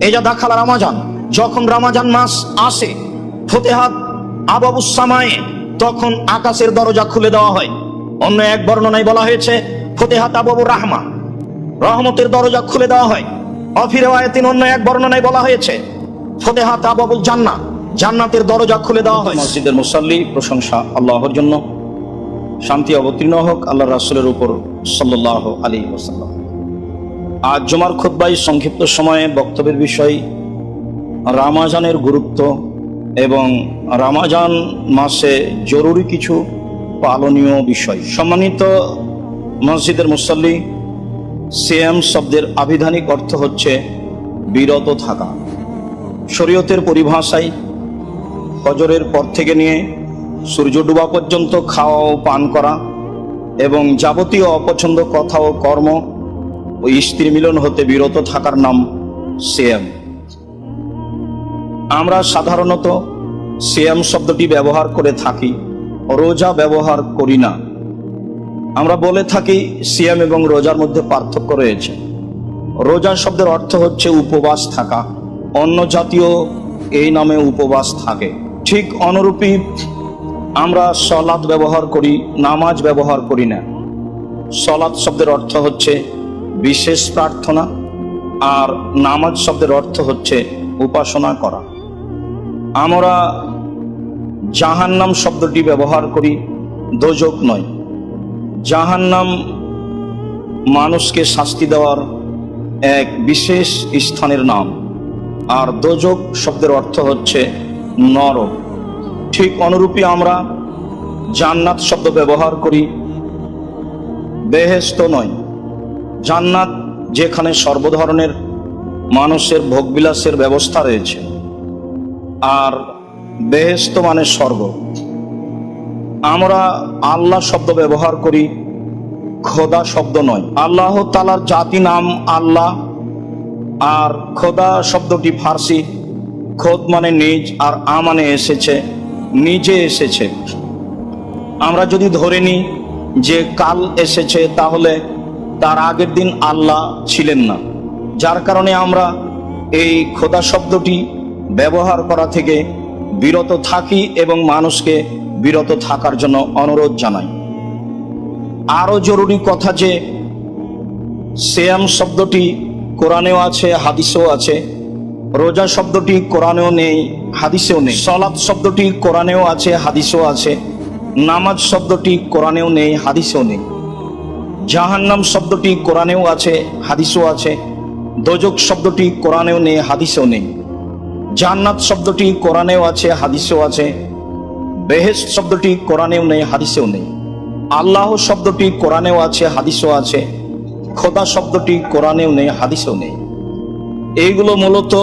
এই যে দাখাল রামাজান, যখন রামাজান মাস আসে, ফতেহাত আবাবুস সামায়ে, তখন আকাশের দরজা খুলে দেওয়া হয়। অন্য এক বর্ণনায় বলা হয়েছে ফতেহাত আবাবুর রাহমা, রহমতের দরজা খুলে দেওয়া হয়। অফি রিওয়ায়াতিন অন্য এক বর্ণনায় বলা হয়েছে ফতেহাত আবাবুল জান্নাহ, জান্নাতের দরজা খুলে দেওয়া হয়। মসজিদের মুসাল্লি, প্রশংসা আল্লাহর জন্য, শান্তি অবতীর্ণ হোক আল্লাহ রাসূলের উপর সাল্লাল্লাহু আলাইহি ওয়াসাল্লাম। আজ জুমার খুতবায় সংক্ষিপ্ত সময়ে বক্তব্যের বিষয় রামাজানের গুরুত্ব এবং রামাজান মাসে জরুরি কিছু পালনীয় বিষয়। সম্মানিত মসজিদের মুসাল্লি, সিয়াম শব্দের আবিধানিক অর্থ হচ্ছে বিরত থাকা। শরীয়তের পরিভাষায় ফজরের পর থেকে নিয়ে সূর্য ডোবা পর্যন্ত খাওয়া ও পান করা এবং যাবতীয় অপছন্দ কথা ও কর্ম ও স্ত্রী মিলন হতে বিরত থাকার নাম সিয়াম। আমরা সাধারণত সিয়াম শব্দটি ব্যবহার করে থাকি, রোজা ব্যবহার করি না। আমরা বলে থাকি সিয়াম এবং রোজার মধ্যে পার্থক্য রয়েছে। রোজা শব্দের অর্থ হচ্ছে উপবাস থাকা, অন্য জাতীয় এই নামে উপবাস থাকে। ঠিক অনুরূপী আমরা সলাত ব্যবহার করি, নামাজ ব্যবহার করি না। সলাত শব্দের অর্থ হচ্ছে বিশেষ প্রার্থনা, আর নামাজ শব্দের অর্থ হচ্ছে উপাসনা করা। আমরা জাহান্নাম শব্দটি ব্যবহার করি, দোজক নয়। জাহান্নাম মানুষকে শাস্তি দেওয়ার এক বিশেষ স্থানের নাম, আর দোজক শব্দের অর্থ হচ্ছে নরক। ঠিক অনুরূপী আমরা জান্নাত শব্দ ব্যবহার করি, বেহেশত নয়। জান্নাত যেখানে সর্বধরনের মানুষের ভোগবিলাসের ব্যবস্থা রয়েছে, আর বেহেশত মানে স্বর্গ। আমরা আল্লাহ শব্দ ব্যবহার করি, খোদা শব্দ নয়। আল্লাহ তাআলার জাতি নাম আল্লাহ, আর খোদা শব্দটি ফার্সি, খোদ মানে নিজ, আর আ মানে এসেছে, নিজে এসেছে। আমরা যদি ধরে নিই যে কাল এসেছে, তাহলে তার আগের দিন আল্লাহ ছিলেন না, যার কারণে আমরা এই খোদা শব্দটি ব্যবহার করা থেকে বিরত থাকি এবং মানুষকে বিরত থাকার জন্য অনুরোধ জানাই। আরো জরুরি কথা যে সিয়াম শব্দটি কোরআনেও আছে, হাদিসেও আছে। রোজা শব্দটি কোরআনেও নেই, হাদিসেও নেই। সালাত শব্দটি কোরআনেও আছে, হাদিসেও আছে। নামাজ শব্দটি কোরআনেও নেই, হাদিসেও নেই। জাহান্নাম শব্দটি কোরআনেও আছে, হাদিসেও আছে। দোজক শব্দটি কোরআনেও নেই, হাদিসেও নেই। জান্নাত শব্দটি কোরআনেও আছে, হাদিসেও আছে। বেহেশত শব্দটি কোরআনেও নেই, হাদিসেও নেই। আল্লাহ শব্দটি কোরআনেও আছে, হাদিসেও আছে। খোদা শব্দটি কোরআনেও নেই, হাদিসেও নেই। এইগুলো মূলত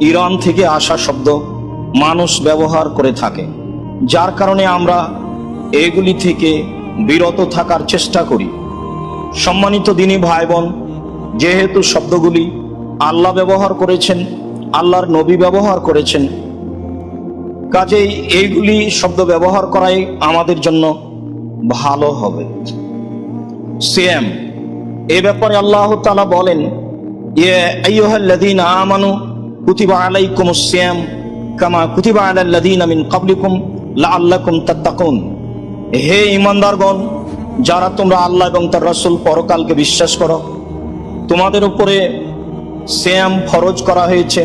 ইরান থেকে আসা শব্দ, মানুষ ব্যবহার করে থাকে, যার কারণে আমরা এগুলি থেকে বিরত থাকার চেষ্টা করি। সম্মানিত দিনী ভাই বোন, যেহেতু শব্দগুলি আল্লাহ ব্যবহার করেছেন, আল্লাহর নবী ব্যবহার করেছেন, কাজেই এইগুলি শব্দ ব্যবহার করাই আমাদের জন্য ভালো হবে। সিয়াম, এ ব্যাপারে আল্লাহ তাআলা বলেন, ইয়া আইয়ুহাল্লাযীনা আমানু কুতিবা আলাইকুমুস সিয়াম কামা কুতিবা আলাল্লাযীনা মিন ক্বাবলিকুম লাআল্লাকুম তাত্তাকুন। হে ঈমানদারগণ, যারা তোমরা আল্লাহ এবং তার রাসূল পরকালকে বিশ্বাস করো, তোমাদের উপরে সিয়াম ফরজ করা হয়েছে,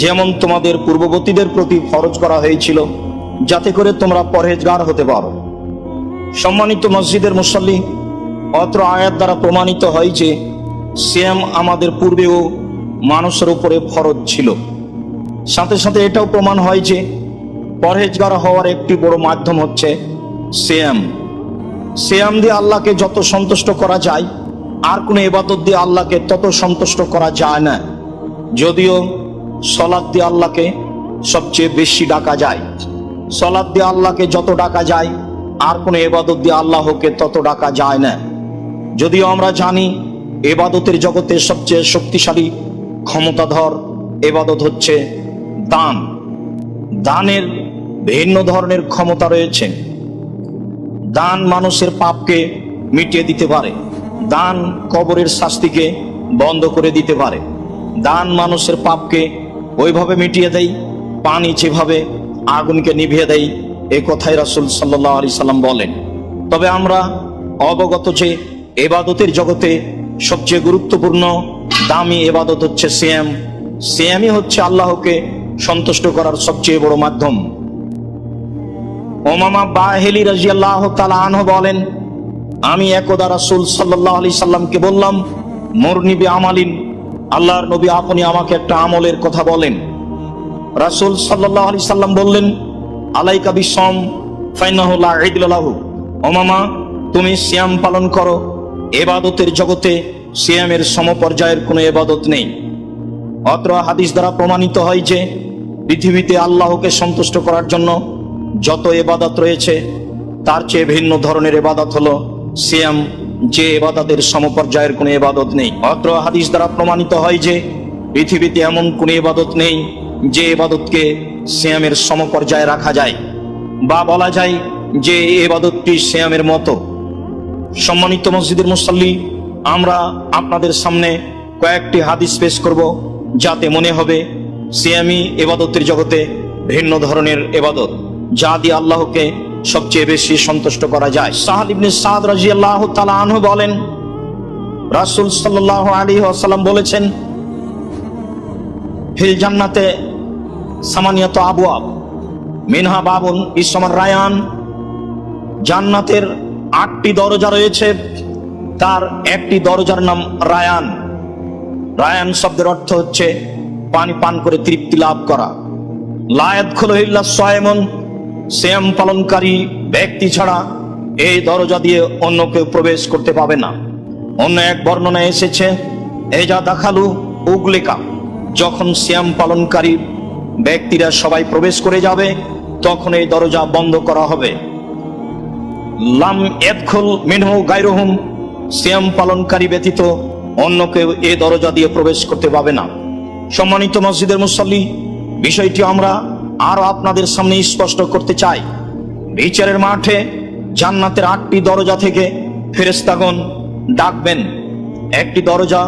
যেমন তোমাদের পূর্ববর্তীদের প্রতি ফরজ করা হয়েছিল, যাতে করে তোমরা পরহেজগার হতে পারো। সম্মানিত মসজিদের মুসাল্লি, অত্র আয়াত দ্বারা প্রমাণিত হয় যে সিয়াম আমাদের পূর্বেও মানুষের উপরে ফরজ ছিল। সাথে সাথে এটাও প্রমাণ হয় যে পরহেজগার হওয়ার একটি বড় মাধ্যম হচ্ছে সিয়াম। সিয়াম দিয়ে আল্লাহকে যত সন্তুষ্ট করা যায়, আর কোনো ইবাদত দিয়ে আল্লাহকে তত সন্তুষ্ট করা যায় না। যদিও সালাত দিয়ে আল্লাহকে সবচেয়ে বেশি ডাকা যায়, সালাত দিয়ে আল্লাহকে যত ডাকা যায়, আর কোনো ইবাদত দিয়ে আল্লাহকে তত ডাকা যায় না। যদিও আমরা জানি ইবাদতের জগতে সবচেয়ে শক্তিশালী ক্ষমতাধর ইবাদত হচ্ছে দান। দানের ভিন্ন ধরনের ক্ষমতা রয়েছে। দান মানুষের পাপকে মিটিয়ে দিতে পারে, দান কবরের শাস্তিকে বন্ধ করে দিতে পারে, দান মানুষের পাপকে ওইভাবে মিটিয়ে দেয় পানি যেভাবে আগুনকে নিভিয়ে দেয়, এই কথাই রাসূল সাল্লাল্লাহু আলাইহি সাল্লাম বলেন। তবে আমরা অবগত যে ইবাদতের জগতে সবচেয়ে গুরুত্বপূর্ণ দামি ইবাদত হচ্ছে সিয়াম। সিয়ামই হচ্ছে আল্লাহকে সন্তুষ্ট করার সবচেয়ে বড় মাধ্যম। উমামা বাহিলি রাদিয়াল্লাহু তাআলা আনহু বলেন, আমি একদা রাসূল সাল্লাল্লাহু আলাইহি সাল্লামকে বললাম, মুরনি বিআমালিন, আল্লাহর নবী আপনি আমাকে একটা আমলের কথা বলেন। রাসূল সাল্লাল্লাহু আলাইহি সাল্লাম বললেন, আলাইকা বিসম ফাইন্নাহু লা ইদলা লাহু। উমামা, তুমি সিয়াম পালন করো। ইবাদতের জগতে সিয়ামের সমপর্যায়ের কোনো ইবাদত নেই। অত্র হাদিস দ্বারা প্রমাণিত হয় যে পৃথিবীতে আল্লাহকে সন্তুষ্ট করার জন্য যত ইবাদত রয়েছে তার চেয়ে ভিন্ন ধরনের ইবাদত হলো সিয়াম, যে ইবাদতের সমপর্যায়ের কোনো ইবাদত নেই। অত্র হাদিস দ্বারা প্রমাণিত হয় যে পৃথিবীতে এমন কোনো ইবাদত নেই যে ইবাদতকে সিয়ামের সমপর্যায়ে রাখা যায় বা বলা যায় যে ইবাদতটি সিয়ামের মতো। সম্মানিত মসজিদের মুসল্লি, আমরা আপনাদের সামনে কয়েকটি হাদিস পেশ করব যাতে মনে হবে সিয়ামি ইবাদতের জগতে ভিন্ন ধরনের ইবাদত, যা দিয়ে আল্লাহকে সবচেয়ে বেশি সন্তুষ্ট করা যায়। সাহাল ইবনে সাদ রাদিয়াল্লাহু তাআলা আনহু বলেন, রাসূল সাল্লাল্লাহু আলাইহি ওয়াসাল্লাম বলেছেন, ফিল জান্নাতে সামানিয়াতু আবওয়াব মিনহা বাবুন ইসমুর রায়ান। জান্নাতের 8টি দরজা রয়েছে, তার একটি দরজার নাম রায়ান। রায়ান শব্দের অর্থ হচ্ছে পানি পান করে তৃপ্তি লাভ করা। লা ইয়াদখুলুহু ইল্লা সায়িমুন, সিয়াম পালনকারী ব্যক্তি ছাড়া এই দরজা দিয়ে অন্য কেউ প্রবেশ করতে পাবে না। অন্য এক বর্ণনায় এসেছে, এজা দাখালু উগলিকা, যখন সিয়াম পালনকারী ব্যক্তিরা সবাই প্রবেশ করে যাবে তখন এই দরজা বন্ধ করা হবে। লাম ইয়াদখুল মিনহু গায়রুহুম, সিয়াম পালনকারী ব্যতীত অন্য কেউ এই দরজা দিয়ে প্রবেশ করতে পাবে না। সম্মানিত মসজিদের মুসল্লি, বিষয়টি আমরা আরো আপনাদের সামনে স্পষ্ট করতে চাই। বিচারের মাঠে জান্নাতের 8টি দরজা থেকে ফেরেশতাগণ ডাকবেন। একটি দরজা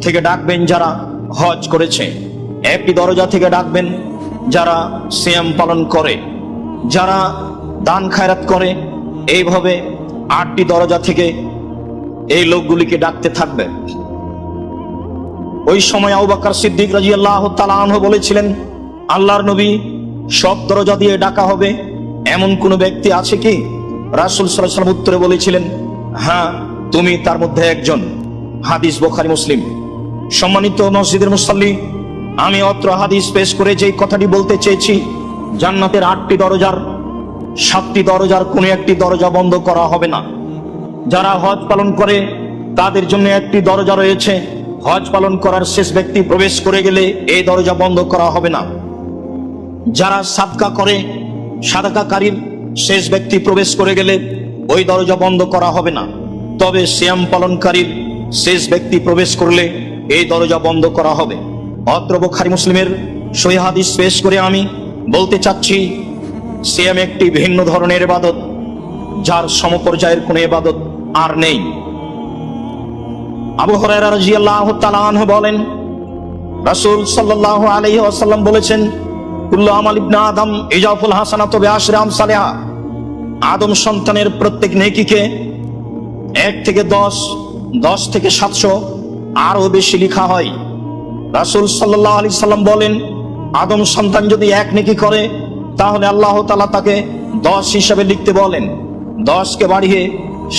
থেকে ডাকবেন যারা হজ করেছে, একটি দরজা থেকে ডাকবেন যারা সিয়াম পালন করে, যারা দান খায়রাত করে। এইভাবে 8টি দরজা থেকে এই লোকগুলিকে ডাকতে থাকবে। ওই সময় আবু বকর সিদ্দিক রাদিয়াল্লাহু তাআলা আনহু বলেছিলেন, আল্লাহর নবী, সব দরজা দিয়ে ডাকা হবে এমন কোন ব্যক্তি আছে কি? রাসূল সাল্লাল্লাহু আলাইহি ওয়াসাল্লাম উত্তরে বলেছিলেন, হ্যাঁ, তুমি তার মধ্যে একজন। হাদিস বুখারী মুসলিম। সম্মানিত মসজিদের মুসল্লি, আমি অত্র হাদিস পেশ করে যেই কথাটি বলতে চেয়েছি, জান্নাতের 8টি দরজার 7টি দরজার কোনো একটি দরজা বন্ধ করা হবে না। যারা হজ পালন করে তাদের জন্য একটি দরজা রয়েছে, হজ পালন করার শেষ ব্যক্তি প্রবেশ করে গেলে এই দরজা বন্ধ করা হবে না। যারা সাদকা করে, সাদকাকারীর শেষ ব্যক্তি প্রবেশ করে গেলে ওই দরজা বন্ধ করা হবে না। তবে সিয়াম পালনকারীর শেষ ব্যক্তি প্রবেশ করলে এই দরজা বন্ধ করা হবে। অত্র বুখারী মুসলিমের সহিহ হাদিস পেশ করে আমি বলতে চাচ্ছি, সিয়াম একটি ভিন্ন ধরনের ইবাদত, যার সমপর্যায়ের কোনো ইবাদত আর নেই। আবু হুরায়রা রাদিয়াল্লাহু তাআলা আনহু বলেন, রাসূল সাল্লাল্লাহু আলাইহি ওয়াসাল্লাম বলেছেন, কুল্লু আমাল ইবনে আদম ইজাফুল হাসানাতু বিআশরি আমসালিহা। আদম সন্তানের প্রত্যেক নেকিকে 1 থেকে 10, 10 থেকে 700 আরো বেশি লেখা হয়। রাসূল সাল্লাল্লাহু আলাইহি সাল্লাম বলেন, আদম সন্তান যদি 1 নেকি করে তাহলে আল্লাহ তাআলা তাকে 10 হিসাবে লিখতে বলেন। 10কে বাড়িয়ে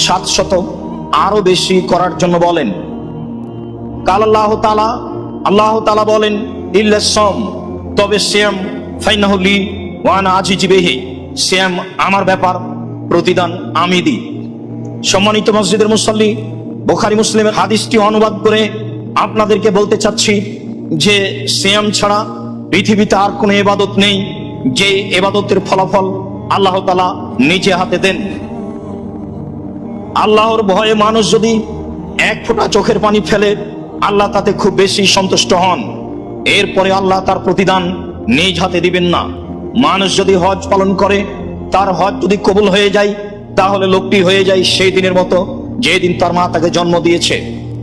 700 আরো বেশি করার জন্য বলেন। কাল আল্লাহ তাআলা বলেন, ইল্লা সাম, তবে সিয়াম, ফাইনাহু লি ওয়া আনা আজিজু বিহি, সিয়াম আমার ব্যাপার, প্রতিদান আমি দিই। সম্মানিত মসজিদের মুসল্লি, বুখারী মুসলিমের হাদিসটি অনুবাদ করে আপনাদেরকে বলতে চাচ্ছি যে সিয়াম ছাড়া পৃথিবীতে আর কোনো ইবাদত নেই যে ইবাদতের ফলাফল আল্লাহ তাআলা নিজে হাতে দেন। আল্লাহর ভয়ে মানুষ যদি 1 ফোঁটা চোখের পানি ফেলে আল্লাহ তাতে খুব বেশি সন্তুষ্ট হন। এরপরে আল্লাহ তার প্রতিদান নিজ হাতে দিবেন না। মানুষ যদি হজ পালন করে, তার হজ যদি কবুল হয়ে যায়, তাহলে লোকটি হয়ে যায় সেই দিনের মতো যেদিন তার মা তাকে জন্ম দিয়েছে,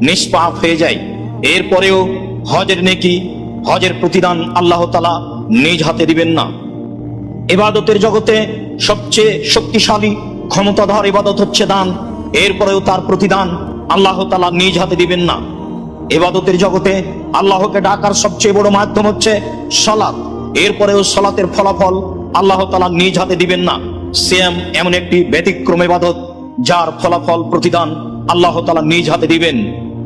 নিষ্পাপ হয়ে যায়। এরপরেও হজের নেকি, হজের প্রতিদান আল্লাহ তাআলা নিজ হাতে দিবেন না। ইবাদতের জগতে সবচেয়ে শক্তিশালী ক্ষমতাধর ইবাদত হচ্ছে দান, এরপরেও তার প্রতিদান আল্লাহ তাআলা নিজ হাতে দিবেন না। ইবাদতের জগতে আল্লাহকে ডাকার সবচেয়ে বড় মাধ্যম হচ্ছে সালাত, এরপরেও সালাতের ফলাফল আল্লাহ তাআলা নিজ হাতে দিবেন না। সিয়াম এমন একটি ব্যতিক্রম ইবাদত যার ফলাফল প্রতিদান আল্লাহ তাআলা নিজ হাতে দিবেন,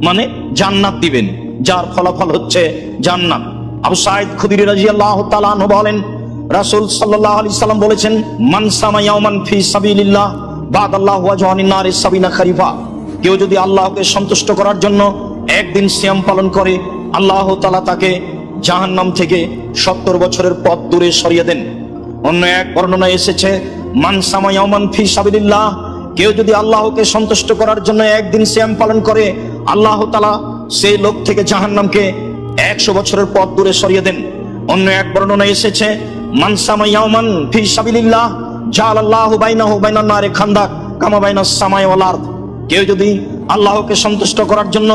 মানে জান্নাত দিবেন, যার ফলাফল হচ্ছে জান্নাত। আবু সাঈদ খুদরি রাদিয়াল্লাহু তাআলা আনহু বলেন, রাসূল সাল্লাল্লাহু আলাইহি সাল্লাম বলেছেন, মান সামা ইয়াওমান ফি সাবিলিল্লাহ বাদাল্লাহু ওয়াজহানিন নারি সাবিনা খরিফা। কেউ যদি আল্লাহকে সন্তুষ্ট করার জন্য একদিন সিয়াম পালন করে, আল্লাহ তাআলা তাকে জাহান্নাম থেকে 70 বছরের পথ দূরে সরিয়ে দেন। অন্য এক বর্ণনায় এসেছে, মান সামা ইয়াওমান ফি সাবিলিল্লাহ, কেউ যদি আল্লাহকে সন্তুষ্ট করার জন্য একদিন সিয়াম পালন করে, আল্লাহ তাআলা সেই লোক থেকে জাহান্নামকে 100 বছরের পথ দূরে সরিয়ে দেন। অন্য এক বর্ণনায় এসেছে, মান সামা ইয়াওমান ফি সাবিলিল্লাহ জাআলাল্লাহু বাইনাহু বাইনান নারি খান্দাক কামা বাইনাস সামাই ওয়াল আরদ। কেউ যদি আল্লাহকে সন্তুষ্ট করার জন্য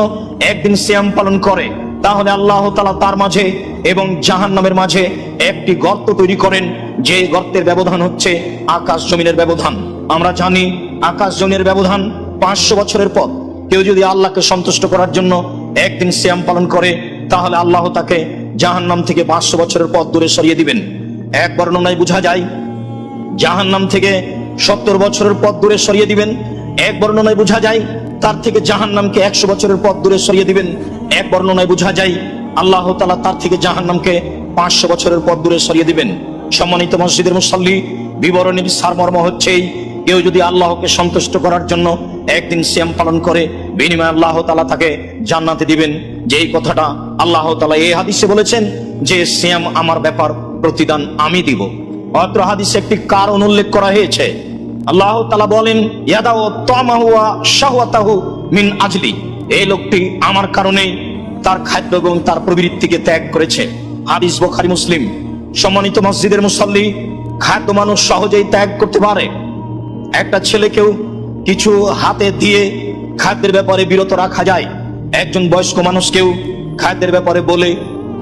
একদিন সিয়াম পালন করে, তাহলে আল্লাহ তাআলা তার মাঝে এবং জাহান্নামের মাঝে একটি গর্ত তৈরি করেন, যে গর্তের ব্যবধান হচ্ছে আকাশ জমিনের ব্যবধান। আমরা জানি আকাশ জমিনের ব্যবধান 500 বছরের পথ। কেউ যদি আল্লাহকে সন্তুষ্ট করার জন্য একদিন সিয়াম পালন করে, তাহলে আল্লাহ তাকে জাহান্নাম থেকে 500 বছরের পথ দূরে সরিয়ে দিবেন। এক বর্ণনায় বোঝা যায় জাহান্নাম থেকে 70 বছরের পথ দূরে সরিয়ে দিবেন। এক বর্ণনায় বোঝা যায় তার থেকে জাহান্নামকে 100 বছরের পথ দূরে সরিয়ে দিবেন। এক বর্ণনায় বোঝা যায় আল্লাহ তাআলা তার থেকে জাহান্নামকে 500 বছরের পথ দূরে সরিয়ে দিবেন। সম্মানিত মসজিদের মুসল্লি, বিবরণীর সারমর্ম হচ্ছে এই, কেউ যদি আল্লাহকে সন্তুষ্ট করার জন্য একদিন সিয়াম পালন করে, বিনিময়ে আল্লাহ তাআলা তাকে জান্নাতে দিবেন। যেই কথাটা আল্লাহ তাআলা এই হাদিসে বলেছেন যে সিয়াম আমার ব্যাপার, প্রতিদান আমি দিব। অত্র হাদিসে একটি কারণ উল্লেখ করা হয়েছে। আল্লাহ তাআলা বলেন, ইয়াদাউ তামাহু ওয়া শাহওয়াতাহু মিন আজলি, এই লোকটি আমার কারণে তার খাদ্য এবং তার প্রবৃত্তিকে ত্যাগ করেছে। হাদিস বুখারী মুসলিম। সম্মানিত মসজিদের মুসল্লি, খাদ্য মানুষ সহজেই ত্যাগ করতে পারে। একটা ছেলেকেও কিছু হাতে দিয়ে খাদ্যের ব্যাপারে বিরত রাখা যায়, একজন বয়স্ক মানুষকেও খাদ্যের ব্যাপারে বলে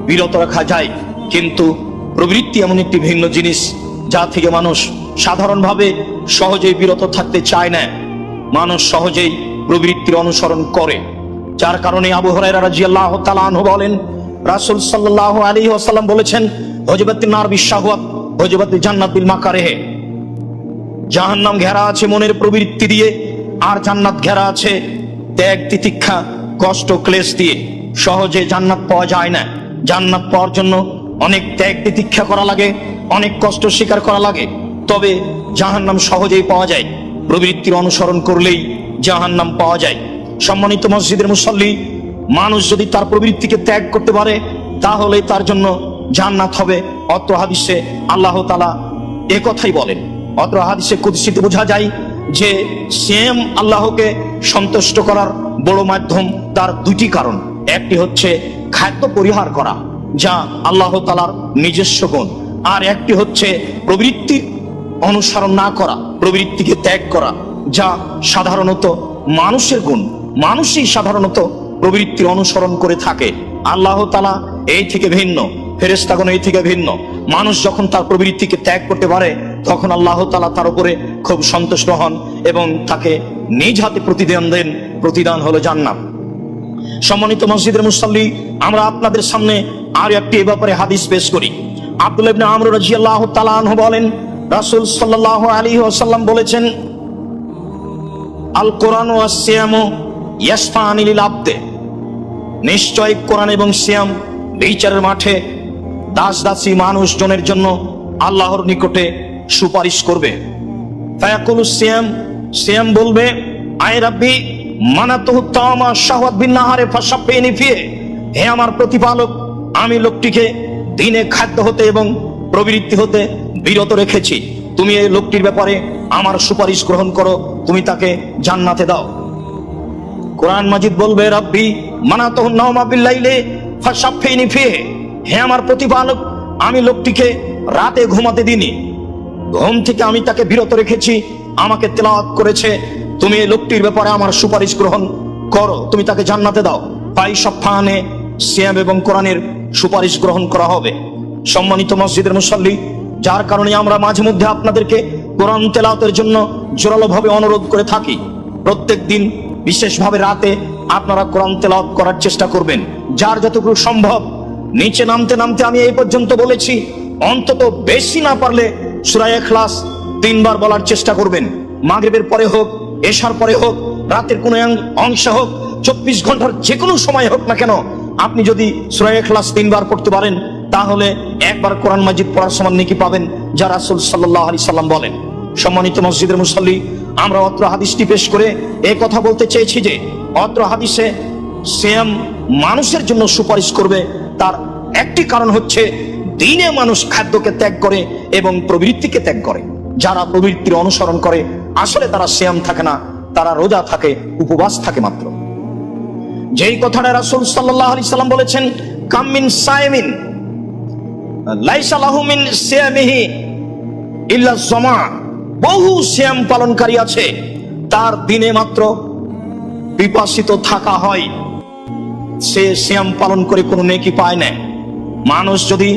বিরত রাখা যায়। কিন্তু প্রবৃত্তি এমন একটি ভিন্ন জিনিস যা থেকে মানুষ সাধারণভাবে সহজেই বিরত থাকতে চায় না। মানুষ সহজেই প্রবৃত্তির অনুসরণ করে, যার কারণে আবু হুরায়রা রাদিয়াল্লাহু তাআলা আনহু বলেন, রাসূল সাল্লাল্লাহু আলাইহি ওয়াসাল্লাম বলেছেন, হুজবাতিন নার বিশাহওয়াত হুজবাতিল জান্নাত বিল মাকারিহ। জাহান্নাম ঘেরা আছে মনের প্রবৃত্তি দিয়ে, আর জান্নাত ঘেরা আছে ত্যাগ তিতিক্ষা কষ্ট ক্লেশ দিয়ে। সহজে জান্নাত পাওয়া যায় না। জান্নাত পাওয়ার জন্য অনেক ত্যাগ তিতিক্ষা করা লাগে, অনেক কষ্ট স্বীকার করা লাগে। তবে জাহান্নাম সহজেই পাওয়া যায়, প্রবৃত্তির অনুসরণ করলেই জাহান্নাম পাওয়া যায়। সম্মানিত মসজিদের মুসল্লি, মানুষ যদি তার প্রবৃত্তিকে ত্যাগ করতে পারে, তাহলে তার জন্য জান্নাত হবে। অত্র হাদিসে আল্লাহ তাআলা এ কথাই বলেন। অত্র হাদিসে কুদসিতে বোঝা যায় যে সিয়াম আল্লাহকে সন্তুষ্ট করার বড় মাধ্যম। তার দুটি কারণ, একটি হচ্ছে খাদ্য পরিহার করা, যা আল্লাহ তাআলার নিজস্ব গুণ, আর একটি হচ্ছে প্রবৃত্তির অনুসরণ না করা, প্রবৃত্তিকে ত্যাগ করা, যা সাধারণত মানুষের গুণ। মানুষই সাধারণত প্রবৃত্তির অনুসরণ করে থাকে। আল্লাহ তাআলা এই থেকে ভিন্ন, ফেরেশতাগণ এই থেকে ভিন্ন। মানুষ যখন তার প্রবৃত্তিকে ত্যাগ করতে পারে, তখন আল্লাহ তাআলা তার উপরে খুব সন্তুষ্ট হন এবং তাকে নিজ হাতে প্রতিদান দেন। প্রতিদান হলো জান্নাত। সম্মানিত মসজিদের মুসল্লি, আমরা আপনাদের সামনে আর একটি এ ব্যাপারে হাদিস পেশ করি। আব্দুল্লাহ ইবনে আমর রাদিয়াল্লাহু তাআলা আনহু বলেন, রাসূল সাল্লাল্লাহু আলাইহি ওয়াসাল্লাম বলেছেন, আল কোরআন ওয়াস সিয়ামু ইয়াশফাআনি লিল আবদে, নিশ্চয় কোরআন এবং সিয়াম বিচারের মাঠে দাস দাসী মানুষজনের জন্য আল্লাহর নিকটে সুপারিশ করবে। ফায়াকুলু সিয়াম, সিয়াম বলবে, আয় রাব্বি মানাতুহু তামা শাহওয়াত বিন নাহারে ফাশাফিনি ফিহি, হে আমার প্রতিপালক, আমি লোকটিকে দিনে খাদ্য হতে এবং প্রবৃত্তি হতে বিরত রেখেছি। তুমি এই লোকটির ব্যাপারে আমার সুপারিশ গ্রহণ করো, তুমি তাকে জান্নাতে দাও। কোরআন মাজিদ বলবে, রাব্বি মানাতুহু নাওমা বিল্লাইলি ফাশাফিনি ফিহি, হে আমার প্রতিপালক, আমি লোকটিকে রাতে ঘুমাতে দিইনি, ঘুম থেকে আমি তাকে বিরত রেখেছি, আমাকে তেলাওয়াত করেছে, তুমি এই লোকটির ব্যাপারে আমার সুপারিশ গ্রহণ করো, তুমি তাকে জান্নাতে দাও। পাই সফানে সিয়াম এবং কোরআনের সুপারিশ গ্রহণ করা হবে। সম্মানিত মসজিদের মুসল্লি, যার কারণে আমরা মাঝে মধ্যে আপনাদেরকে কোরআন তেলাওয়াতের জন্য জোরালোভাবে অনুরোধ করে থাকি। প্রত্যেক দিন বিশেষভাবে রাতে আপনারা কোরআন তেলাওয়াত করার চেষ্টা করবেন, যার যতটুকু সম্ভব। নিচে নামতে নামতে আমি এই পর্যন্ত বলেছি, অন্তত বেশি না পারলে সূরা ইখলাস 3 বার বলার চেষ্টা করবেন। মাগরিবের পরে হোক, এশার পরে হোক, রাতের কোনো অংশে হোক, 24 ঘন্টার যে কোনো সময় হোক না কেন, আপনি যদি সূরা ইখলাস 3 বার পড়তে পারেন, তাহলে একবার কোরআন মাজিদ পড়ার সমান নেকি পাবেন, যা রাসূল সাল্লাল্লাহু আলাইহি সাল্লাম বলেন। সম্মানিত মসজিদের মুসল্লি, আমরা অত্র হাদিসটি পেশ করে এই কথা বলতে চেয়েছি যে অত্র হাদিসে সিয়াম মানুষের জন্য সুপারিশ করবে, তার একটি কারণ হচ্ছে দিনে মানুষ খাদ্যকে ত্যাগ করে এবং প্রবৃত্তিকে ত্যাগ করে। যারা প্রবৃত্তির অনুসরণ করে আসলে তারা সিয়াম থাকে না, তারা রোজা থাকে, উপবাস থাকে মাত্র। যেই কথাটা রাসূল সাল্লাল্লাহু আলাইহি সাল্লাম বলেছেন, কাম মিন সাইমিন লাইসা লাহু মিন সিয়ামিহি ইল্লা জামা, বহু সিয়াম পালনকারী আছে, তার দিনে মাত্র পিপাসিত থাকা হয়, সে সিয়াম পালন করে কোনো নেকি পায় না। মানুষ যদি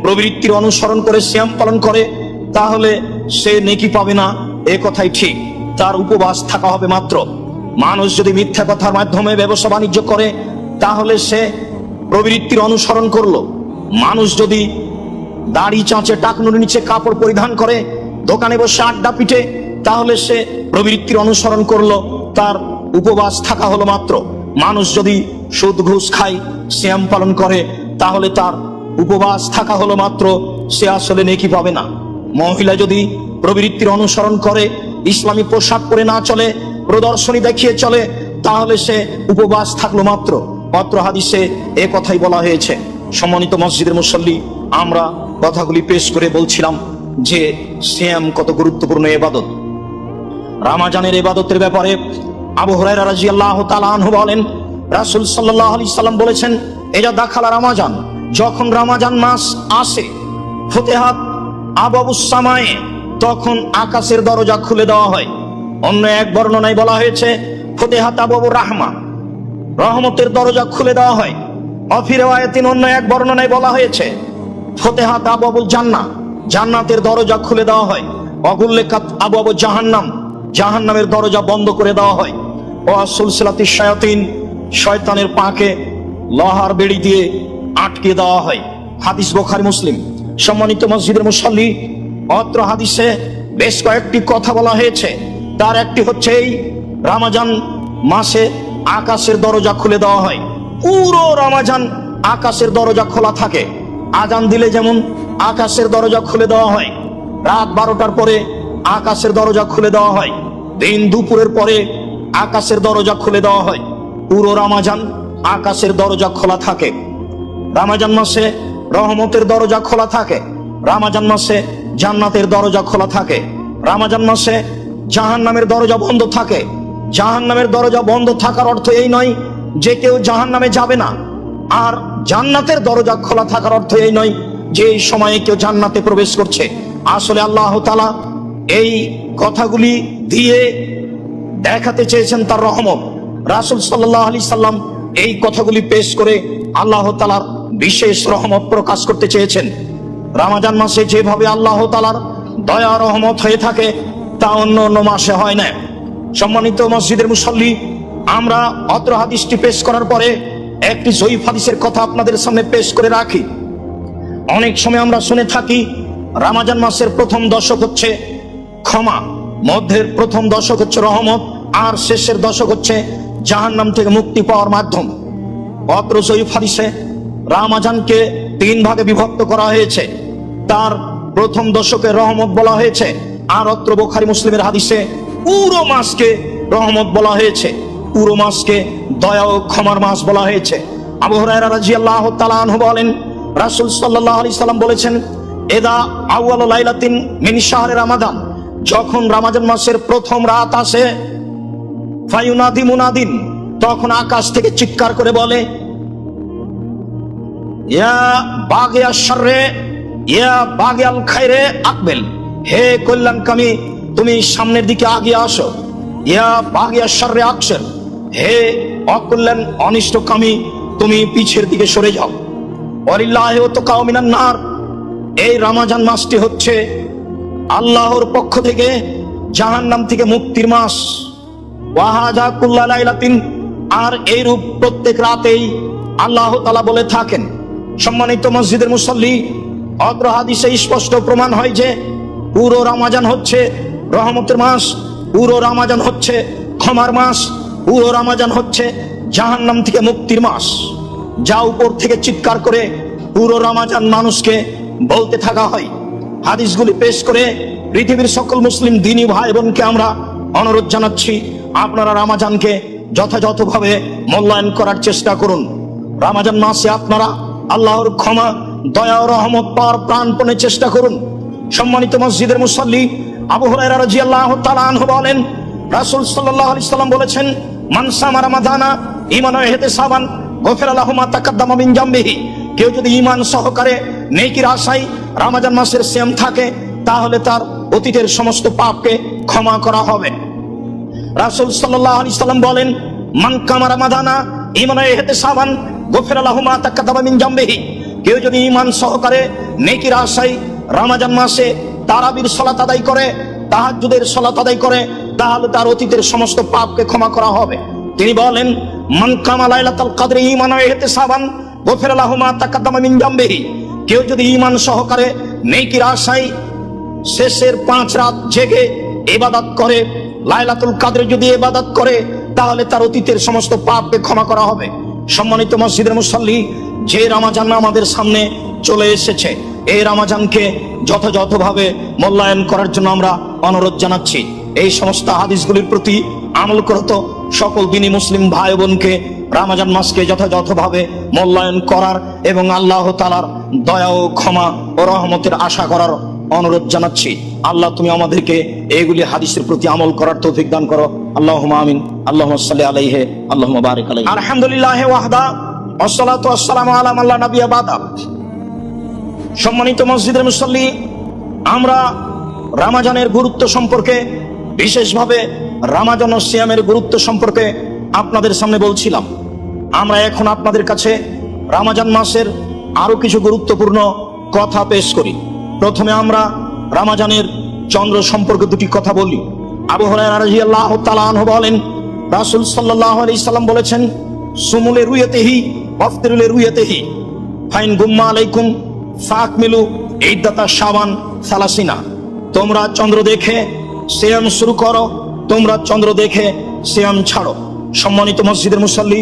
প্রবৃত্তির অনুসরণ করে সিয়াম পালন করে তাহলে সে নেকি পাবে না, এ কথাই ঠিক। তার উপবাস থাকা হবে মাত্র। মানুষ যদি মিথ্যা কথার মাধ্যমে ব্যবসা বাণিজ্য করে তাহলে সে প্রবৃত্তির অনুসরণ করলো। মানুষ যদি দাড়ি চাঁচে টাকনুর নিচে কাপড় পরিধান করে দোকানে বসে আড্ডা পিটে তাহলে সে প্রবৃত্তির অনুসরণ করলো, তার উপবাস থাকা হলো মাত্র। মানুষ যদি সুদ ঘুষ খায়, সিয়াম পালন করে তাহলে তার উপবাস থাকা হলো মাত্র, সে আসলে নেকি পাবে না। মহিলা যদি প্রবৃত্তির অনুসরণ করে, ইসলামী পোশাক পরে না চলে, প্রদর্শনী দেখিয়ে চলে, তাহলে সে উপবাস থাকলো মাত্র। পত্র হাদিসে এ কথাই বলা হয়েছে। সম্মানিত মসজিদের মুসল্লি, আমরা কথাগুলি পেশ করে বলছিলাম যে সিয়াম কত গুরুত্বপূর্ণ ইবাদত। রমজানের ইবাদতের ব্যাপারে আবু হুরায়রা রাদিয়াল্লাহু তাআলা আনহু বলেন, রাসূল সাল্লাল্লাহু আলাইহি সাল্লাম বলেছেন, এজা দাখালা রমজান, যখন রমজান মাস আসে, ফুতিহাত আবওয়াবুস সামায়ে, তখন আকাশের দরজা খুলে দেওয়া হয়। অন্য এক বর্ণনায় বলা হয়েছে ফুতিহাত আবওয়াবুর রাহমা, রহমতের দরজা খুলে দেওয়া হয়। অফি রিওয়ায়াতিন, অন্য এক বর্ণনায় বলা হয়েছে ফুতিহাত আবওয়াবুল জান্নাহ, জান্নাতের দরজা খুলে দেওয়া হয়। অগুল্লিকাত আবওয়াবু জাহান্নাম, জাহান্নামের দরজা বন্ধ করে দেওয়া হয়। ও সুলসিলাতিশ শায়াতিন, শয়তানের পাকে লোহার বেড়ি দিয়ে আটকে দেওয়া হয়। হাদিস বুখারী মুসলিম। সম্মানিত মসজিদের মুসল্লি, অত্র হাদিসে বেশ কয়েকটি কথা বলা হয়েছে। তার একটি হচ্ছে এই রমজান মাসে আকাশের দরজা খুলে দেওয়া হয়। পুরো রমজান আকাশের দরজা খোলা থাকে। আজান দিলে যেমন আকাশের দরজা খুলে দেওয়া হয়, রাত 12টার পরে আকাশের দরজা খুলে দেওয়া হয়, দিন দুপুরের পরে আকাশের দরজা খুলে দেওয়া হয়। পুরো রমজান আকাশের দরজা খোলা থাকে। রমজান মাসে রহমতের দরজা খোলা থাকে। রমজান মাসে জান্নাতের দরজা খোলা থাকে। রমজান মাসে জাহান্নামের দরজা বন্ধ থাকে। জাহান্নামের দরজা বন্ধ থাকার অর্থ এই নয় যে কেউ জাহান্নামে যাবে না, আর জান্নাতের দরজা খোলা থাকার অর্থ এই নয় যে এই সময়ে কেউ জান্নাতে প্রবেশ করছে। আসলে আল্লাহ তাআলা এই কথাগুলি দিয়ে দেখাতে চেয়েছেন তার রহমত। রাসূল সাল্লাল্লাহু আলাইহি সাল্লাম এই কথাগুলি পেশ করে আল্লাহ তাআলার বিশেষ রহমত প্রকাশ করতে চেয়েছেন। রমজান মাসে যেভাবে আল্লাহ তাআলার দয়া রহমত হয়ে থাকে তা অন্য অন্য মাসে হয় না। সম্মানিত মসজিদের মুসল্লি, আমরা অত্র হাদিসটি পেশ করার পরে একটি জয়ীফ হাদিসের কথা আপনাদের সামনে পেশ করে রাখি। অনেক সময় আমরা শুনে থাকি রমজান মাসের প্রথম দশক হচ্ছে ক্ষমা, মধ্যের প্রথম দশক হচ্ছে রহমত, আর শেষের দশক হচ্ছে জাহান্নাম থেকে মুক্তি পাওয়ার মাধ্যম। অত্র জয়ীফ হাদিসে রমজানকে 3 ভাগে বিভক্ত করা হয়েছে। তার প্রথম দশকে রহমত বলা হয়েছে, আর অত্র বুখারী মুসলিমের হাদিসে পুরো মাসকে রহমত বলা হয়েছে, পুরো মাসকে দয়া ও ক্ষমার মাস বলা হয়েছে। আবু হুরায়রা রাদিয়াল্লাহু তাআলা আনহু বলেন, রাসূল সাল্লাল্লাহু আলাইহি সাল্লাম বলেছেন, এদা আউয়ালু লাইলাতিন মিন শাহরি রমাদান, যখন রমজান মাসের প্রথম রাত আসে, ফায়ুনাদি মুনাদিন, তখন আকাশ থেকে চিৎকার করে বলে, ইয়া বাগিয়াশ শাররে ইয়া বাগিয়াল খায়রে আকবেল, হে কল্যাণকামী তুমি সামনের দিকে আগিয়ে আসো। ইয়া বাগিয়াশ শাররে আকসির, হে অকল্যাণ অনিষ্টকামী তুমি পিছের দিকে সরে যাও। ওয়ালিল্লাহি ওয়াতাকাউ মিনান নার, এই রমজান মাসটি হচ্ছে আল্লাহর পক্ষ থেকে জাহান্নাম থেকে মুক্তির মাস। ওয়াহাজা কুল্লা লাইলাতিন, আর এই রূপ প্রত্যেক রাতেই আল্লাহ তাআলা বলে থাকেন। সম্মানিত মসজিদের মুসল্লি, অত্র হাদিসে স্পষ্ট প্রমাণ হয় যে পুরো রমজান হচ্ছে রহমতের মাস, পুরো রমজান হচ্ছে ক্ষমার মাস, পুরো রমজান হচ্ছে জাহান্নাম থেকে মুক্তির মাস। যা উপর থেকে চিৎকার করে পুরো রমজান মানুষকে বলতে থাকা হয়। হাদিসগুলি পেশ করে পৃথিবীর সকল মুসলিম দ্বীনি ভাই বোনকে আমরা অনুরোধ জানাচ্ছি, আপনারা রমজানকে যথাযথভাবে মূল্যায়ন করার চেষ্টা করুন। রমজান মাসে আপনারা আল্লাহর ক্ষমা, দয়া ও রহমত পাওয়ার প্রাণপণে চেষ্টা করুন। সম্মানিত মসজিদের মুসল্লি, আবু হুরায়রা রাদিয়াল্লাহু তাআলা আনহু বলেন, রাসূল সাল্লাল্লাহু আলাইহি সাল্লাম বলেছেন, মান সামা রমাদানা ঈমানান ওয়া ইহতিসাবান গফিরা লাহু মা তাকাদ্দামা মিন জামবিহি। কেউ যদি ঈমান সহকারে নেকির আশায় রমজান মাসের সিয়াম থাকে, তাহলে তার অতীতের সমস্ত পাপকে ক্ষমা করা হবে। রাসূল সাল্লাল্লাহু আলাইহি সাল্লাম বলেন, মান কামা রমাদানা ঈমানান ওয়া ইহতিসাবান গফিরা লাহু মা তাকাদ্দামা মিন জামবিহি। কেউ যদি ঈমান সহকারে নেকির আশায় রমজান মাসে তারাবির সালাত আদায় করে, তাহাজ্জুদের সালাত আদায় করে, তাহলে তার অতীতের সমস্ত পাপকে ক্ষমা করা হবে। তিনি বলেন, মান কামা লাইলাতুল কদরি ঈমানান ওয়া ইহতিসাবান গফিরা লাহু মা তাকাদ্দামা মিন জামবিহি। কেউ যদি ঈমান সহকারে নেকির আশায় শেষের 5 রাত জেগে ইবাদত করে, লাইলাতুল কদরে যদি ইবাদত করে, তাহলে তার অতীতের সমস্ত পাপকে ক্ষমা করা হবে। সম্মানিত মসজিদের মুসল্লি, যে রমজান আমাদের সামনে চলে এসেছে, এই রমজানকে যথাযথভাবে মূল্যায়ন করার জন্য আমরা অনুরোধ জানাচ্ছি। এই সমস্ত হাদিসগুলির প্রতি আমল করত সকল দ্বীনি মুসলিম ভাই বোনকে রমজান মাসকে যথাযথভাবে মূল্যায়ন করার এবং আল্লাহ তাআলার দয়া ও ক্ষমা ও রহমতের আশা করার অনুরোধ জানাচ্ছি। আল্লাহ, তুমি আমাদেরকে এইগুলি হাদিসের প্রতি আমল করার তৌফিক দান করো। আল্লাহুম্মা আমিন। আল্লাহুম্মা সাল্লি আলাইহি, আল্লাহুম্মা বারিক আলাইহি। আলহামদুলিল্লাহ ওয়াহদা, ওয়াসসালাতু ওয়াসসালামু আলা মান লা নাবিয়্যা বা'দা। সম্মানিত মসজিদের মুসল্লি, আমরা রমজানের গুরুত্ব সম্পর্কে, বিশেষভাবে রমজান ও সিয়ামের গুরুত্ব সম্পর্কে আপনাদের সামনে বলছিলাম। আমরা এখন আপনাদের কাছে রমজান মাসের আরো কিছু গুরুত্বপূর্ণ কথা পেশ করি। প্রথমে আমরা রমজানের চন্দ্র সম্পর্কে দুটি কথা বলি। আবু হুরায়রা রাদিয়াল্লাহু তাআলা আনহু বলেন, রাসূল সাল্লাল্লাহু আলাইহি সাল্লাম বলেছেন, সুমুলে রুয়াতিহি ওয়াফতিরুলে রুয়াতিহি ফাইন গুম্মা আলাইকুম ফাকমিলু ইদ্দাতা শাবান সালাসিনা। তোমরা চন্দ্র দেখে সিয়াম শুরু করো, তোমরা চন্দ্র দেখে সিয়াম ছাড়ো। সম্মানিত মসজিদের মুসল্লি,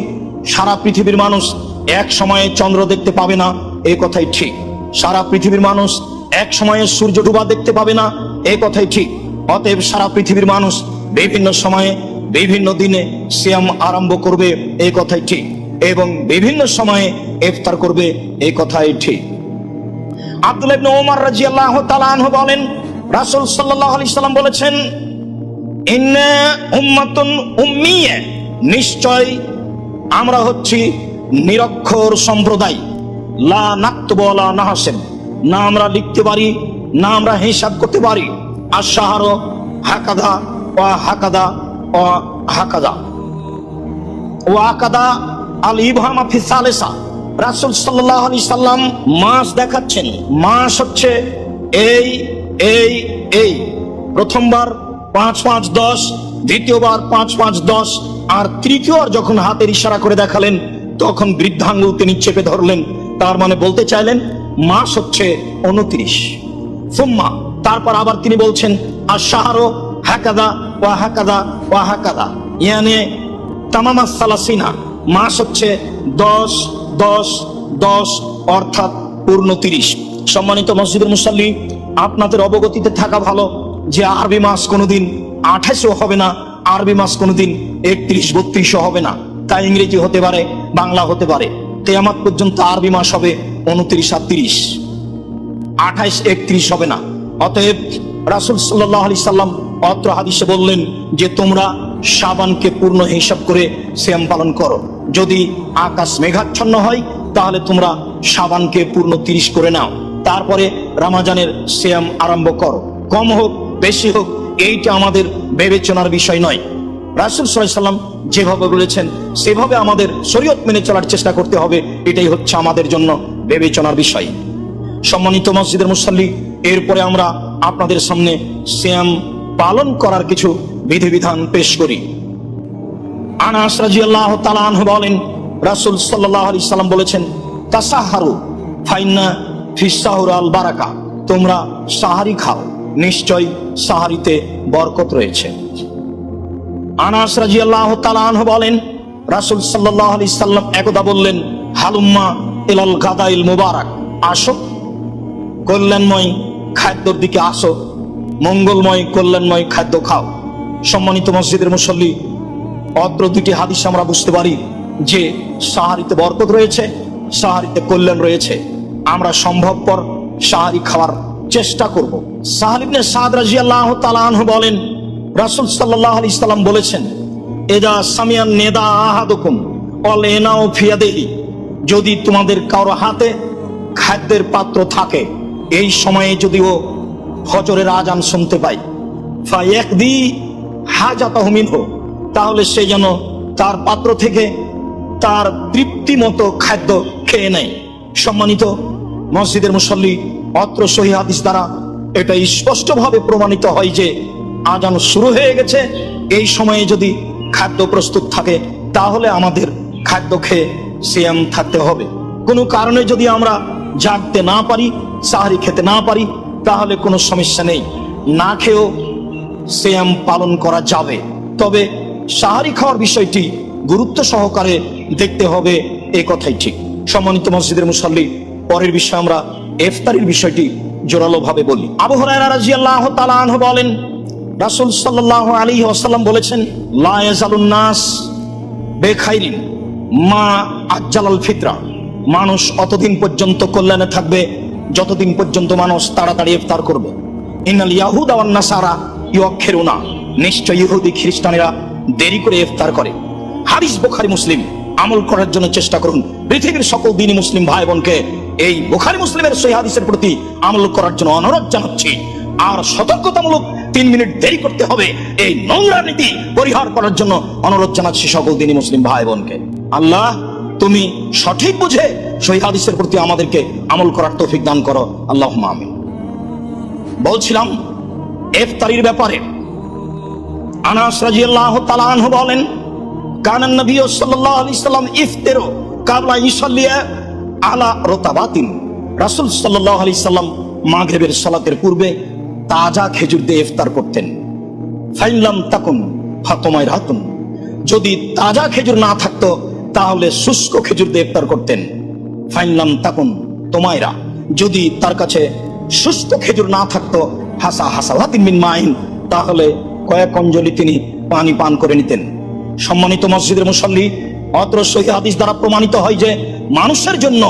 সারা পৃথিবীর মানুষ এক সময়ে চন্দ্র দেখতে পাবে না, এই কথাই ঠিক। সারা পৃথিবীর মানুষ এক সময়ে সূর্য ডুবা দেখতে পাবে না, এই কথাই ঠিক। অতএব সারা পৃথিবীর মানুষ বিভিন্ন সময়ে বিভিন্ন দিনে সিয়াম আরম্ভ করবে, এই কথাই ঠিক, এবং বিভিন্ন সময়ে ইফতার করবে, এই কথাই ঠিক। আব্দুল্লাহ ইবনে ওমর রাদিয়াল্লাহু তাআলা আনহু বলেন, রাসূল সাল্লাল্লাহু আলাইহি সাল্লাম বলেছেন, ইন্না উম্মাতুন উম্মিয়া, নিশ্চয় আমরা হচ্ছি নিরক্ষর সম্প্রদায়। লা নাকতুবু ওয়া লা নাহসিব, না আমরা লিখতে পারি, না আমরা হিসাব করতে পারি। আশ-শাহরু হাকাদা ওয়া হাকাদা ওয়া হাকাদা ওয়া হাকাদা আল ইবহামা ফি সালিসা। রাসূল সাল্লাল্লাহু আলাইহি সাল্লাম মাস দেখাচ্ছেন। মাস হচ্ছে এই এই এই, প্রথমবার 5 5 10, দ্বিতীয়বার 5 5 10, আর তৃতীয়বার যখন হাতের ইশারা করে দেখালেন, তখন বৃদ্ধাঙ্গুল তিনি চেপে ধরলেন। তার মানে বলতে চাইলেন মাস হচ্ছে 29। সুম্মা, তারপর আবার তিনি বলছেন, আশ-শাহরু হাকাদা ওয়া হাকাদা ওয়া হাকাদা, ইয়ানি তামামা সালাসিনা। মাস হচ্ছে 10 10 10, অর্থাৎ পূর্ণ 30। সম্মানিত মসজিদের মুসল্লি, আপনাদের অবগতিতে থাকা ভালো যে আরবি মাস কোনোদিন 28ও হবে না, আরবি মাস কোনোদিন 31 32ও হবে না। তাই ইংরেজি হতে পারে, বাংলা হতে পারে। কিয়ামত পর্যন্ত আরবি মাস হবে 29 আর 30, 28 31 হবে না। অতএব রাসূল সাল্লাল্লাহু আলাইহি সাল্লাম অত্র হাদিসে বললেন যে তোমরা শাবানকে পূর্ণ হিসাব করে সিয়াম পালন করো। যদি আকাশ মেঘাচ্ছন্ন হয়, তাহলে তোমরা শাবানকে পূর্ণ 30 করে নাও, তারপরে রমজানের সিয়াম আরম্ভ করো। কম হোক বেশি হোক, এইটা আমাদের বিবেচনার বিষয় নয়। রাসূল সাল্লাল্লাহু আলাইহি সাল্লাম যেভাবে বলেছেন সেভাবে আমাদের শরীয়ত মেনে চলার চেষ্টা করতে হবে। এটাই হচ্ছে আমাদের জন্য বিবেচনার বিষয়। সম্মানিত মসজিদের মুসল্লি, এরপরে আমরা আপনাদের সামনে সিয়াম পালন করার কিছু বিধিবিধান পেশ করি। আনাস রাদিয়াল্লাহু তাআলা আনহু বলেন, রাসূল সাল্লাল্লাহু আলাইহি সাল্লাম বলেছেন, তাসাহারু ফাইন্না ফিস সাহুর আল বারাকা, তোমরা সাহারি খাও, নিশ্চয় সাহারিতে বরকত রয়েছে। আনাস রাদিয়াল্লাহু তাআলা আনহু বলেন, রাসূল সাল্লাল্লাহু আলাইহি সাল্লাম একদা বললেন, হালুম্মা ইলাল গাদাইল মুবারাক, আসো কল্যাণময় খাদ্যের দিকে আসো, মঙ্গলময় কল্যাণময় খাদ্য খাও। সম্মানিত মসজিদের মুসল্লি, অত্র দুটি হাদিস আমরা বুঝতে পারি যে সাহারিতে বরকত রয়েছে, সাহারিতে কল্যাণ রয়েছে। আমরা সম্ভবপর সাহারি খাওয়ার চেষ্টা করব। সাহল ইবনে সাদ রাদিয়াল্লাহু তাআলা আনহু বলেন, রাসূল সাল্লাল্লাহু আলাইহি সাল্লাম বলেছেন, ইদা সামিয়ান নিদা আহাদুকুম ওয়াল ইনাউ ফি ইয়াদিহি, যদি তোমাদের কারো হাতে খাদ্যের পাত্র থাকে, এই সময়ে যদি ও ফজরের আজান শুনতে পায়, ফায়াকদি হাজাতাহু মিনহু, তাহলে সে যেন তার পাত্র থেকে তার তৃপ্তি মতো খাদ্য খেয়ে নেয়। সম্মানিত মসজিদের মুসল্লি, অত্র সহিহ হাদিস দ্বারা এটা স্পষ্টভাবে প্রমাণিত হয় যে আজান শুরু হয়ে গেছে, এই সময়ে যদি খাদ্য প্রস্তুত থাকে তাহলে আমাদের খাদ্য খেয়ে সিয়াম থাকতে হবে। কোনো কারণে যদি আমরা জাগতে না পারি, সাহারি খেতে না পারি, তাহলে কোনো সমস্যা নেই, না খেয়েও সিয়াম পালন করা যাবে। তবে সাহারি খাওয়ার বিষয়টি গুরুত্ব সহকারে দেখতে হবে, এই কথাই ঠিক। সম্মানিত মসজিদের মুসল্লি, পরের বিষয় আমরা ইফতারির বিষয়টি জোরালো ভাবে বলি। আবু হুরায়রা রাদিয়াল্লাহু তাআলা আনহু বলেন, রাসূল সাল্লাল্লাহু আলাইহি ওয়াসাল্লাম বলেছেন, লা ইয়াজালুন নাস বেখাইরিন মা আজ্জালাল ফিতরা, মানুষ অতদিন পর্যন্ত কল্যাণে থাকবে যতদিন পর্যন্ত মানুষ তাড়াতাড়ি ইফতার করবে। ইন্নাল ইয়াহুদা ওয়ান নাসারা ইউআখিরুনা, নিশ্চয় ইহুদি খ্রিস্টানেরা দেরি করে ইফতার করে। হাদিস বুখারী মুসলিম, আমল করার জন্য চেষ্টা করুন। পৃথিবীর সকল দ্বীনি মুসলিম ভাই বোনকে এই বুখারী মুসলিমের সহিহ হাদিসের প্রতি আমল করার জন্য অনুরোধ জানাচ্ছি। আর সতর্কতামূলক 3 মিনিট দেরি করতে হবে, এই নোংরা নীতি পরিহার করার জন্য অনুরোধ জানাচ্ছি সকল দ্বীনি মুসলিম ভাই বোনকে। আল্লাহ, তুমি সঠিক বুঝে সহিহ হাদিসের প্রতি আমাদেরকে আমল করার তৌফিক দান করো, আল্লাহুম্মা আমিন। বলছিলাম ইফতারির ব্যাপারে। আনাস রাদিয়াল্লাহু তাআলা আনহু বলেন, কানান নবী সাল্লাল্লাহু আলাইহি সাল্লাম ইফতারু কাবলা ইসাল্লিয়া আলা রতাবাতিন, রাসূল সাল্লাল্লাহু আলাইহি সাল্লাম মাগরিবের সালাতের পূর্বে তাজা খেজুর দিয়ে ইফতার করতেন। ফাইলাম তাকুন ফাতমাইরাতুন, যদি তাজা খেজুর না থাকতো তাহলে শুষ্ক খেজুর দিয়ে ইফতার করতেন। ফাইলাম তাকুন তোমাইরা, যদি তার কাছে শুষ্ক খেজুর না থাকতো হাসা হাসাওয়াতিন মিন মাইন, তাহলে কয়েক অঞ্জলি তিনি পানি পান করে নিতেন। সম্মানিত মসজিদের মুসল্লি, অত্র সহিহ হাদিস দ্বারা প্রমাণিত হয় যে মানুষের জন্য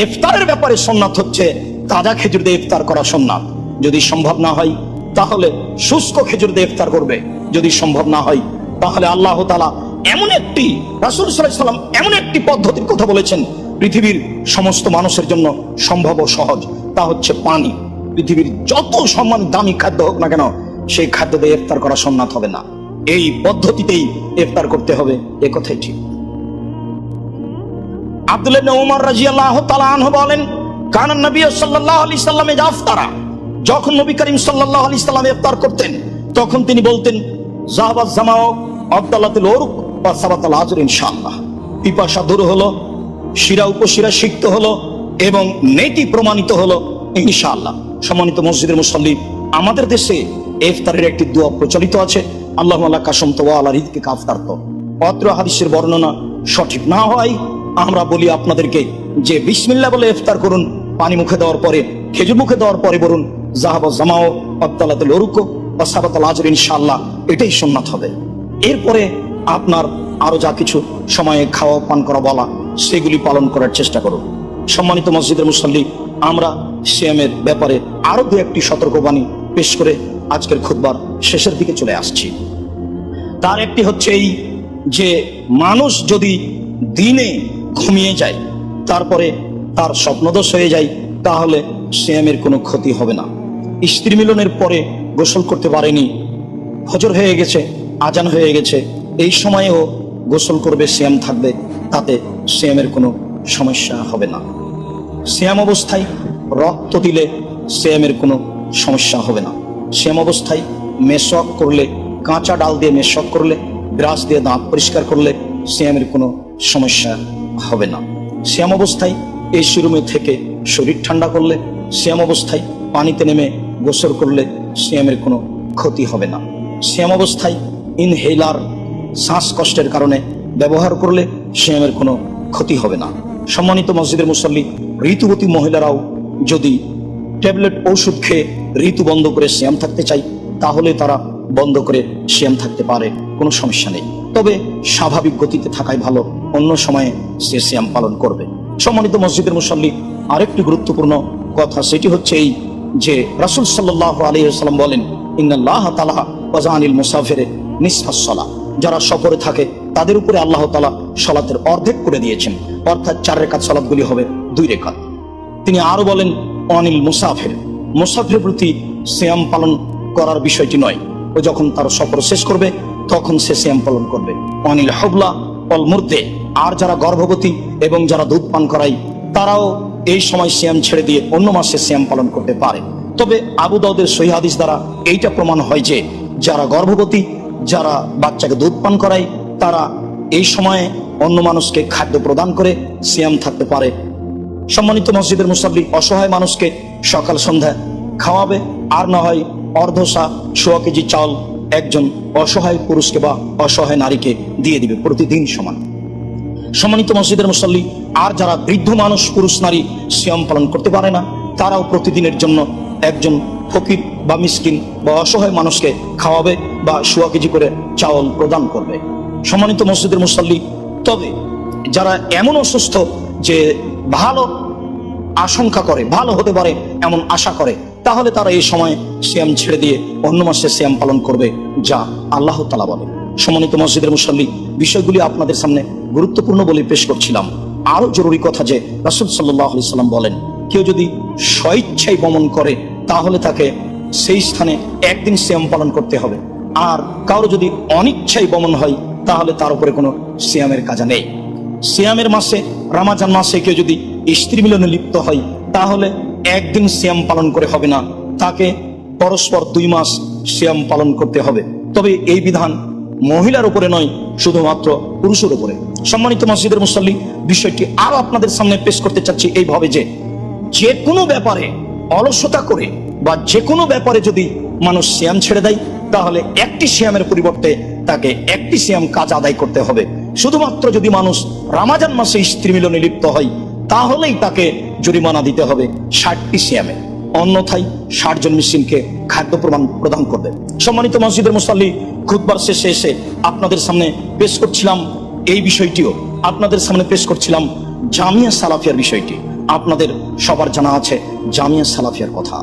ইফতারের ব্যাপারে সুন্নাত হচ্ছে তাজা খেজুর দিয়ে ইফতার করা সুন্নাত। যদি সম্ভব না হয় তাহলে শুষ্ক খেজুর দিয়ে ইফতার করবে। যদি সম্ভব না হয় তাহলে আল্লাহ তাআলা এমন একটি, রাসূল সাল্লাল্লাহু আলাইহি ওয়াসাল্লাম এমন একটি পদ্ধতির কথা বলেছেন পৃথিবীর সমস্ত মানুষের জন্য সম্ভব ও সহজ, তা হচ্ছে পানি। পৃথিবীর যত সম্মান দামি খাদ্য হোক না কেন, সেই খাদ্য দিয়ে ইফতার করা সুন্নাত হবে না, এই পদ্ধতিতেই ইফতার করতে হবে, এ কথাই ঠিক। আব্দুল্লাহ ইবনে উমর রাদিয়াল্লাহু তাআলা আনহু বলেন, কানান নবী সাল্লাল্লাহু আলাইহি সাল্লাম ইযা আফতারা, যখন নবী করিম সাল্লাল্লাহু আলাইহি সাল্লাম ইফতার করতেন তখন তিনি বলতেন, যাহাবাজ জামাউ আবদালাতুল উরুক ওয়া সাবাতাল আজর ইনশাআল্লাহ, পিপাসা দূর হলো, শিরা উপশিরা সিক্ত হলো এবং নেকি প্রমাণিত হলো ইনশাআল্লাহ। সম্মানিত মসজিদের মুসল্লি, আমাদের দেশে ইফতারের একটি দোয়া প্রচলিত আছে, আল্লাহুম্মা লাকা শামতু ওয়া আলা রিজকিকা আফতারতু। অত্র হাদিসের বর্ণনা সঠিক না হয় আমরা বলি আপনাদেরকে যে বিসমিল্লাহ বলে ইফতার করুন, পানি মুখে দেওয়ার পরে, খেজুর মুখে দেওয়ার পরে বলুন, যাহাবা জামাও আবতালাতুল উরুক ওয়া সাবাতাল আজর ইনশাআল্লাহ, এটাই সুন্নাত হবে। এরপরে আপনার আরো যা কিছু সময়ে খাওয়া পান করা বলা, সেগুলি পালন করার চেষ্টা করুন। সম্মানিত মসজিদের মুসল্লি, আমরা সিয়ামের ব্যাপারে আরো দু একটি সতর্কবাণী পেশ করে আজকের খুতবার শেষের দিকে চলে আসছি। তার একটি হচ্ছে এই যে মানুষ যদি দিনে ঘুমিয়ে যায়, তারপরে তার স্বপ্নদোষ হয়ে যায়, তাহলে সিয়ামের কোনো ক্ষতি হবে না। স্ত্রী মিলনের পরে গোসল করতে পারেনি, ফজর হয়ে গেছে, আজান হয়ে গেছে, এই সময়েও গোসল করবে, সিয়াম থাকবে, তাতে সিয়ামের কোনো সমস্যা হবে না। সিয়াম অবস্থায় রক্ত দিলে সিয়ামের কোনো সমস্যা হবে না। সিয়াম অবস্থায় মেসওয়াক করলে, কাঁচা ডাল দিয়ে মেসওয়াক করলে, ব্রাশ দিয়ে দাঁত পরিষ্কার করলে সিয়ামের কোনো সমস্যা হবে না। সিয়াম অবস্থায় এসি রুমে থেকে শরীর ঠান্ডা করলে, সিয়াম অবস্থায় পানিতে নেমে গোসল করলে সিয়ামের কোনো ক্ষতি হবে না। সিয়াম অবস্থায় ইনহেলার শ্বাসকষ্টের কারণে ব্যবহার করলে সিয়ামের কোনো ক্ষতি হবে না। সম্মানিত মসজিদের মুসল্লি, ঋতুবতী মহিলারাও যদি ট্যাবলেট ওষুধ খেয়ে ঋতু বন্ধ করে সিয়াম থাকতে চাই, তাহলে তারা বন্ধ করে সিয়াম থাকতে পারে, কোনো সমস্যা নেই। তবে স্বাভাবিক গতিতে থাকাই ভালো, অন্য সময়ে সে সিয়াম পালন করবে। সম্মানিত মসজিদের মুসল্লি, আরেকটি গুরুত্বপূর্ণ কথা, সেটি হচ্ছে এই যে রাসূল সাল্লাল্লাহু আলাইহি ওয়াসাল্লাম বলেন, ইন্নাল্লাহ তাআলা ওয়াজানিল মুসাফিরে নিসফাস সালাহ, যারা সফরে থাকে তাদের উপরে আল্লাহ তাআলা সালাতের অর্ধেক করে দিয়েছেন, অর্থাৎ 4 রাকাত সালাতগুলি হবে 2 রাকাত। তিনি আরো বলেন, অনিল মুসাফির, মুসাফিরের প্রতি সিয়াম পালন করার বিষয়টি নয়, ও যখন তার সফর শেষ করবে তখন সে সিয়াম পালন করবে। অনিল হুবলা অল মুরদে, আর যারা গর্ভবতী এবং যারা দুধ পান করায় তারাও এই সময় সিয়াম ছেড়ে দিয়ে অন্য মাসে সিয়াম পালন করতে পারে। তবে আবু দাউদের সহিহ হাদিস দ্বারা এইটা প্রমাণ হয় যে যারা গর্ভবতী, যারা বাচ্চাকে দুধ পান করায়, তারা এই সময়ে অন্য মানুষকে খাদ্য প্রদান করে সিয়াম থাকতে পারে। সম্মানিত মসজিদের মুসাল্লি, অসহায় মানুষকে সকাল সন্ধ্যা খাওয়াবে, আর না হয় অর্ধসা 100 কেজি চাল একজন অসহায় পুরুষকে বা অসহায় নারীকে দিয়ে দিবে প্রতিদিন সমান। সম্মানিত মসজিদের মুসাল্লি, আর যারা বৃদ্ধ মানুষ, পুরুষ নারী সিয়াম পালন করতে পারে না, তারাও প্রতিদিনের জন্য একজন ফকির বা মিসকিন বা অসহায় মানুষকে খাওয়াবে বা 100 কেজি করে চাউল প্রদান করবে। সম্মানিত মসজিদের মুসাল্লি, তবে যারা এমন অসুস্থ যে ভালো আশঙ্কা করে, ভালো হতে পারে এমন আশা করে, তাহলে তারা এই সময় সিয়াম ছেড়ে দিয়ে অন্য মাসে সিয়াম পালন করবে, যা আল্লাহ তাআলা বলে। সম্মানিত মসজিদের মুসাল্লি, বিষয়গুলি আপনাদের সামনে গুরুত্বপূর্ণ বলে পেশ করছিলাম। আরো জরুরি কথা যে রাসূল সাল্লাল্লাহু আলাইহি সাল্লাম বলেন, কেউ যদি স্বেচ্ছায় ভ্রমণ করে তাহলে তাকে সেই স্থানে একদিন সিয়াম পালন করতে হবে, আর কারো যদি অনিচ্ছায় ভ্রমণ হয় তাহলে তার উপরে কোনো সিয়ামের কাজা নেই। সিয়ামের মাসে, রমজান মাসে কেউ যদি স্ত্রী মিলনে লিপ্ত হয় তাহলে একদিন সিয়াম পালন করে হবে না, তাকে পরস্পর 2 মাস সিয়াম পালন করতে হবে। তবে এই বিধান মহিলার উপরে নয়, শুধুমাত্র পুরুষের উপরে। সম্মানিত মসজিদের মুসাল্লি, বিষয়টি আরো আপনাদের সামনে পেশ করতে চাচ্ছি এইভাবে যে যে কোনো ব্যাপারে অলসতা করে বা যে কোনো ব্যাপারে যদি মানুষ সিয়াম ছেড়ে দেয়, তাহলে একটি সিয়ামের পরিবর্তে তাকে একটি সিয়াম কাজ আদায় করতে হবে। শুধুমাত্র যদি মানুষ রমজান মাসে স্ত্রী মিলনে লিপ্ত হয় তাহলেই তাকে জরিমানা দিতে হবে 60টি সিয়ামে, অন্যথায় 60 জন মিসকিনকে খাদ্য প্রদান করবে। সম্মানিত মসজিদের মুসাল্লি, খুতবার শেষে এসে আপনাদের সামনে পেশ করছিলাম এই বিষয়টিও, আপনাদের সামনে পেশ করছিলাম জামিয়া সালাফিয়ার বিষয়টি। আপনাদের সবার জানা আছে জামিয়া সালাফিয়ার কথা।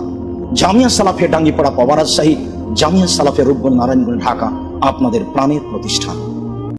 জামিয়া সালাফিয়া ডাঙ্গিপাড়া, পাওয়া রাজশাহী, জামিয়া সালাফিয়া রূপগঞ্জ, নারায়ণগঞ্জ, ঢাকা আপনাদের প্রাণের প্রতিষ্ঠান।